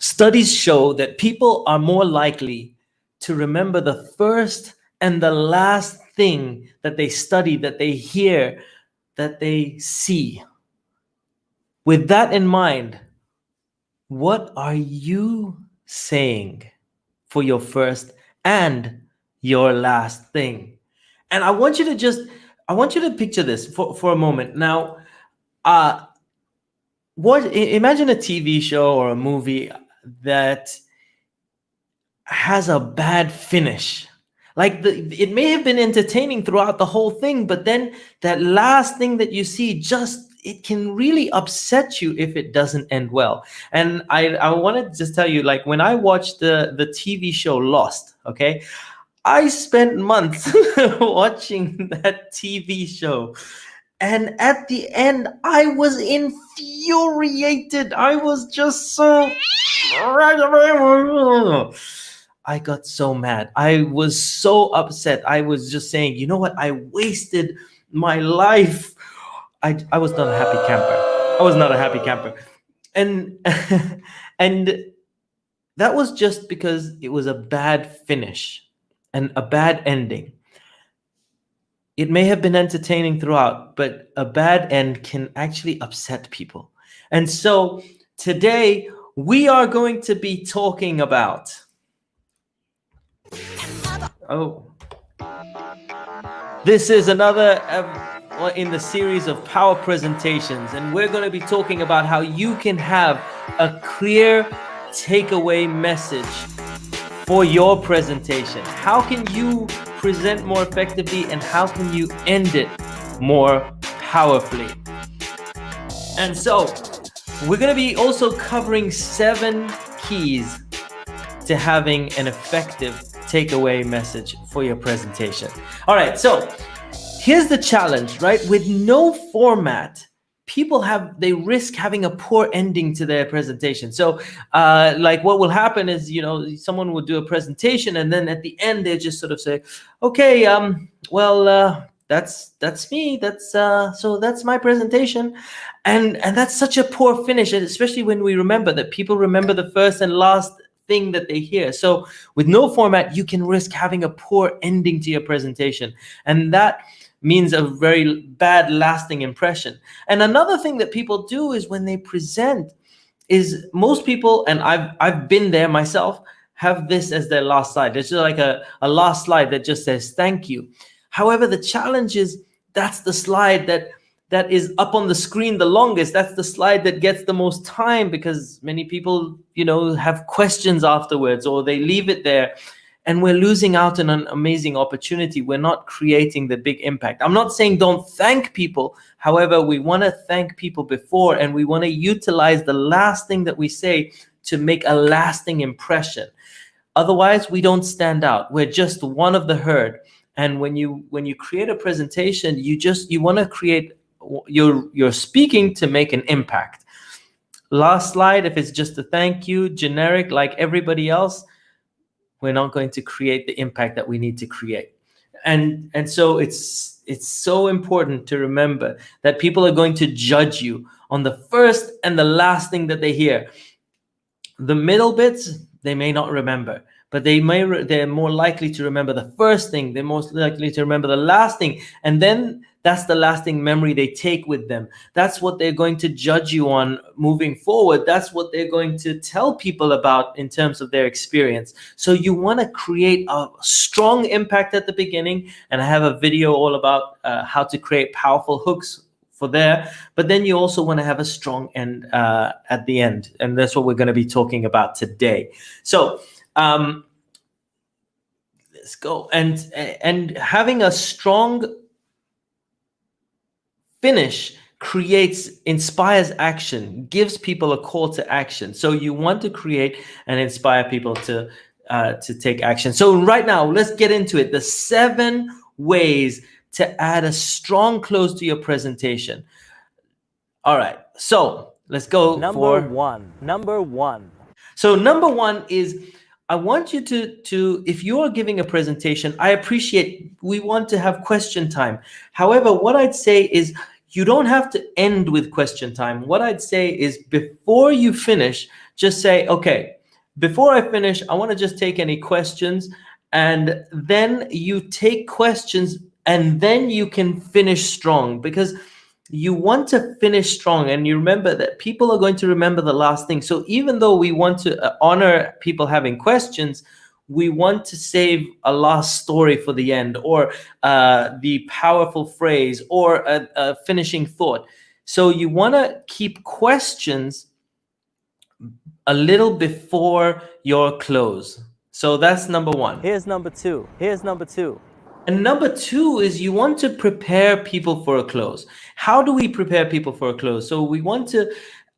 Studies show that people are more likely to remember the first and the last thing that they study, that they hear, that they see. With that in mind, what are you saying for your first and your last thing? And I want you to picture this for a moment. Now, imagine a TV show or a movie that has a bad finish. Like it may have been entertaining throughout the whole thing, but then that last thing that you see, it can really upset you if it doesn't end well. And I want to just tell you, like, when I watched the TV show Lost, okay, I spent months watching that TV show. And at the end, I was infuriated. I was just so... I got so mad. I was so upset. I was just saying, you know what? I wasted my life. I was not a happy camper. I was not a happy camper. And and that was just because it was a bad finish and a bad ending. It may have been entertaining throughout, but a bad end can actually upset people. And so today we are going to be talking about... This is another in the series of power presentations, and we're going to be talking about how you can have a clear takeaway message for your presentation. How can you present more effectively, and how can you end it more powerfully? And so we're going to be also covering 7 keys to having an effective takeaway message for your presentation. All right, so here's the challenge, right? With no format, they risk having a poor ending to their presentation. So like what will happen is, someone will do a presentation, and then at the end they just sort of say, okay, that's me. So that's my presentation. And that's such a poor finish, especially when we remember that people remember the first and last thing that they hear. So with no format, you can risk having a poor ending to your presentation. And that means a very bad lasting impression. And another thing that people do is when they present is most people, and I've been there myself, have this as their last slide. It's just like a last slide that just says thank you. However, the challenge is that's the slide that is up on the screen the longest. That's the slide that gets the most time, because many people, have questions afterwards, or they leave it there. And we're losing out on an amazing opportunity. We're not creating the big impact. I'm not saying don't thank people. However, we want to thank people before, and we want to utilize the last thing that we say to make a lasting impression. Otherwise, we don't stand out. We're just one of the herd. And when you create a presentation, you want to create... You're speaking to make an impact. Last slide, if it's just a thank you, generic like everybody else, we're not going to create the impact that we need to create. And so it's so important to remember that people are going to judge you on the first and the last thing that they hear. The middle bits, they may not remember, but they're more likely to remember the first thing. They're most likely to remember the last thing. And then that's the lasting memory they take with them. That's what they're going to judge you on moving forward. That's what they're going to tell people about in terms of their experience. So you want to create a strong impact at the beginning. And I have a video all about how to create powerful hooks for there. But then you also want to have a strong end at the end. And that's what we're going to be talking about today. So let's go. And having a strong finish inspires action, gives people a call to action. So you want to create and inspire people to take action. So right now, let's get into it. The 7 ways to add a strong close to your presentation. All right, so let's go. Number one. So number 1 is, I want you to, if you're giving a presentation, I appreciate, we want to have question time. However, what I'd say is you don't have to end with question time. What I'd say is before you finish, just say, okay, Before I finish, I want to just take any questions, and then you take questions, and then you can finish strong, because you want to finish strong. And you remember that people are going to remember the last thing. So even though we want to honor people having questions, we want to save a last story for the end, or the powerful phrase, or a finishing thought. So you want to keep questions a little before your close. So that's number one. Here's number two. And number two is you want to prepare people for a close. How do we prepare people for a close? So we want to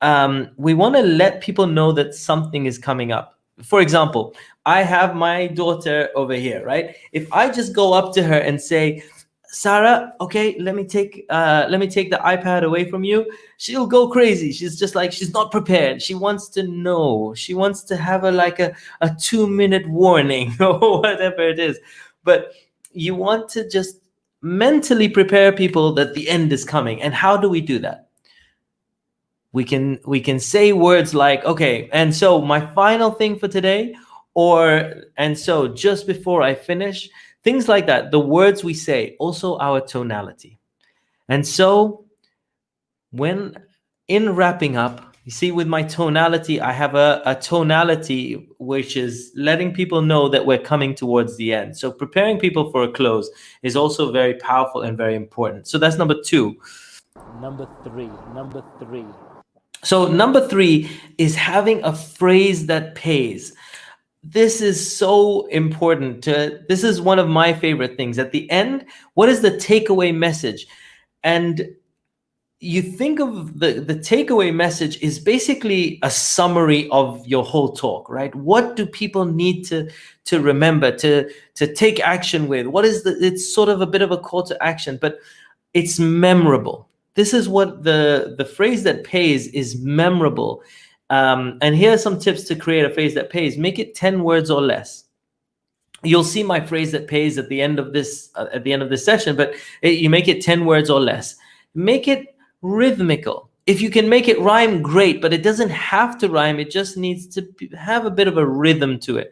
let people know that something is coming up. For example, I have my daughter over here, right? If I just go up to her and say, Sarah, okay, let me take the iPad away from you, she'll go crazy. She's just like, she's not prepared. She wants to know. She wants to have a 2-minute warning or whatever it is. But you want to just mentally prepare people that the end is coming. And how do we do that? We can say words like, okay, and so my final thing for today, or and so just before I finish, things like that. The words we say, also our tonality. And so when in wrapping up, you see, with my tonality, I have a tonality which is letting people know that we're coming towards the end. So preparing people for a close is also very powerful and very important. So that's number two. Number three. So number three is having a phrase that pays. This is so important. This is one of my favorite things. At the end, what is the takeaway message? And you think of the takeaway message is basically a summary of your whole talk, right? What do people need to remember, to take action with? What is it's sort of a bit of a call to action, but it's memorable. This is what the phrase that pays is memorable. And here are some tips to create a phrase that pays. Make it 10 words or less. You'll see my phrase that pays at the end of this session, but you make it 10 words or less. Make it rhythmical. If you can make it rhyme, great, but it doesn't have to rhyme. It just needs to have a bit of a rhythm to it.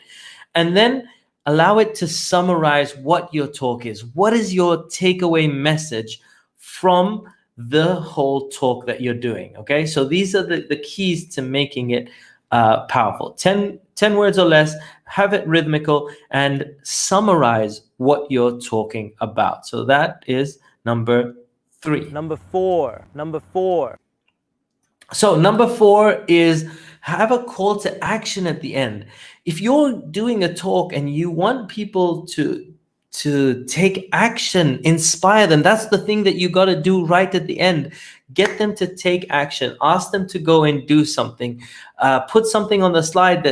And then allow it to summarize what your talk is. What is your takeaway message from the whole talk that you're doing? Okay, so these are the keys to making it powerful. 10 words or less, have it rhythmical, and summarize what you're talking about. So that is number three. Number four. So number four is have a call to action at the end. If you're doing a talk and you want people to take action, inspire them, that's the thing that you got to do right at the end. Get them to take action. Ask them to go and do something. Put something on the slide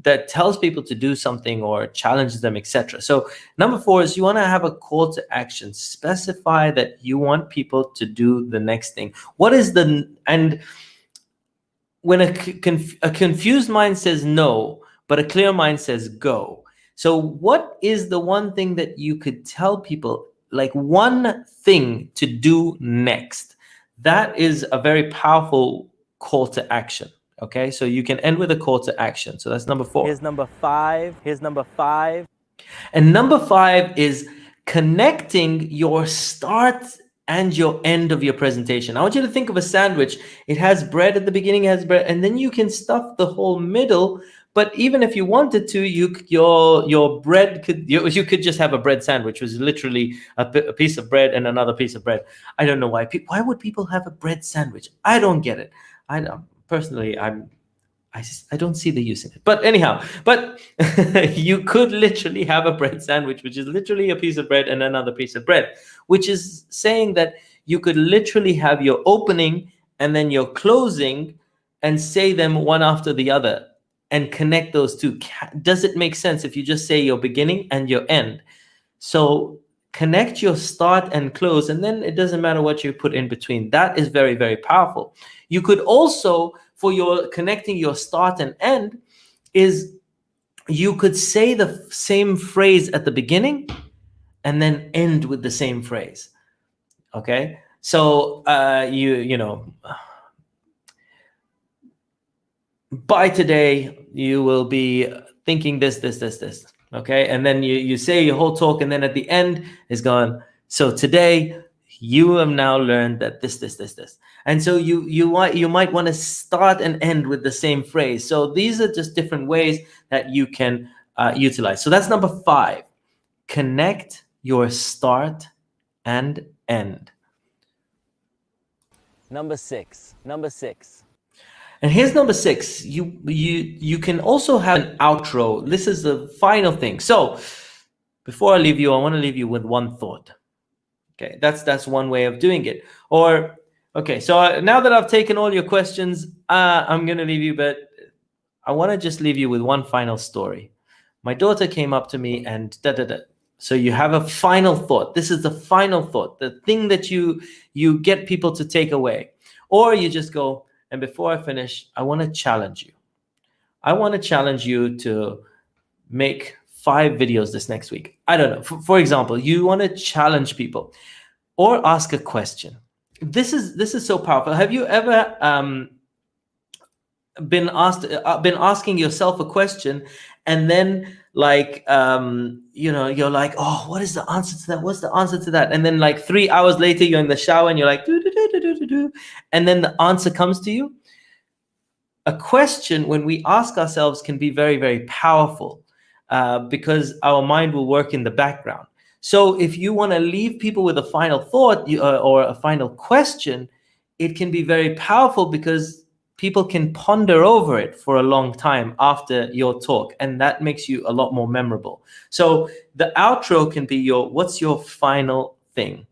that tells people to do something or challenges them, etc. So number four is you want to have a call to action. Specify that you want people to do the next thing. What is and when a confused mind says no, but a clear mind says go. So what is the one thing that you could tell people, like one thing to do next? That is a very powerful call to action. Okay, so you can end with a call to action. So that's number four. Here's number five. And number five is connecting your start and your end of your presentation. I want you to think of a sandwich. It has bread at the beginning, it has bread, and then you can stuff the whole middle. But even if you wanted to, your bread you could just have a bread sandwich, which is literally a piece of bread and another piece of bread. I don't know why would people have a bread sandwich? I don't get it. I don't personally. I don't see the use in it. But anyhow, you could literally have a bread sandwich, which is literally a piece of bread and another piece of bread, which is saying that you could literally have your opening and then your closing and say them one after the other and connect those two. Does it make sense if you just say your beginning and your end? So connect your start and close, and then it doesn't matter what you put in between. That is very, very powerful. You could also, for your connecting your start and end, is you could say the same phrase at the beginning and then end with the same phrase. Okay, so you know by today, you will be thinking this. Okay. And then you say your whole talk, and then at the end is gone. So today you have now learned that this. And so you might want to start and end with the same phrase. So these are just different ways that you can utilize. So that's number 5. Connect your start and end. Number 6. And here's number 6. You can also have an outro. This is the final thing. So before I leave you, I want to leave you with one thought. Okay, that's one way of doing it. Or okay, so now that I've taken all your questions, I'm gonna leave you, but I want to just leave you with one final story. My daughter came up to me and So you have a final thought. This is the final thought, the thing that you get people to take away. Or you just go, and before I finish, I want to challenge you. I want to challenge you to make 5 videos this next week. I don't know. For example, you want to challenge people or ask a question. This is so powerful. Have you ever been asking yourself a question, and then you're like, oh, what is the answer to that? What's the answer to that? And then like 3 hours later, you're in the shower and you're like, and then the answer comes to you. A question, when we ask ourselves, can be very, very powerful because our mind will work in the background. So if you want to leave people with a final thought or a final question, it can be very powerful because people can ponder over it for a long time after your talk, and that makes you a lot more memorable. So the outro can be what's your final thing?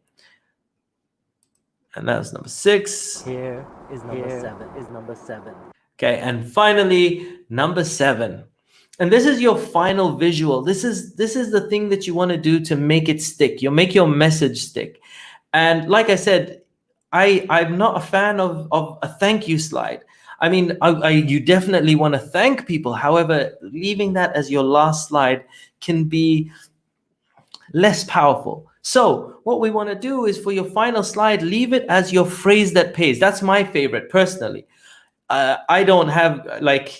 And that's number 6. Here is number 7. Okay, and finally, number 7. And this is your final visual. This is the thing that you want to do to make it stick. You make your message stick. And like I said, I'm not a fan of a thank you slide. I mean, you definitely want to thank people. However, leaving that as your last slide can be less powerful. So what we want to do is, for your final slide, leave it as your phrase that pays. That's my favorite personally. I don't have,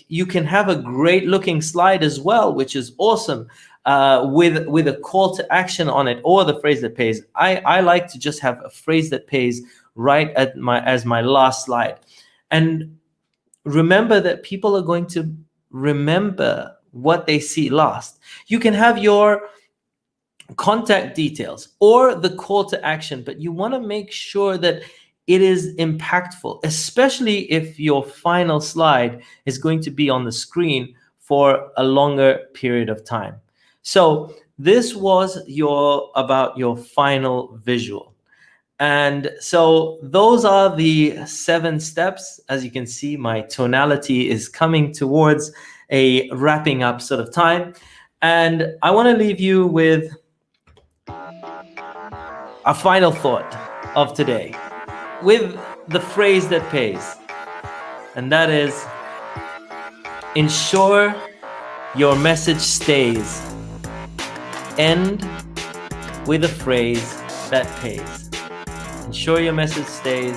you can have a great looking slide as well, which is awesome, with a call to action on it, or the phrase that pays. I like to just have a phrase that pays right as my last slide. And remember that people are going to remember what they see last. You can have your contact details or the call to action, but you want to make sure that it is impactful, especially if your final slide is going to be on the screen for a longer period of time. So this was about your final visual. And so those are the 7 steps. As you can see, my tonality is coming towards a wrapping up sort of time. And I want to leave you with a final thought of today, with the phrase that pays. And that is, ensure your message stays. End with a phrase that pays. Ensure your message stays.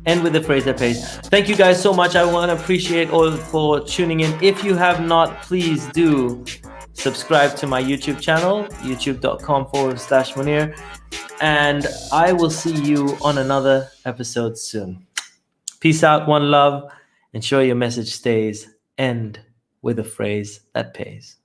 End with the phrase that pays. Thank you guys so much. I want to appreciate all for tuning in. If you have not, please do subscribe to my YouTube channel, youtube.com/Munir. And I will see you on another episode soon. Peace out, one love. Ensure your message stays. End with a phrase that pays.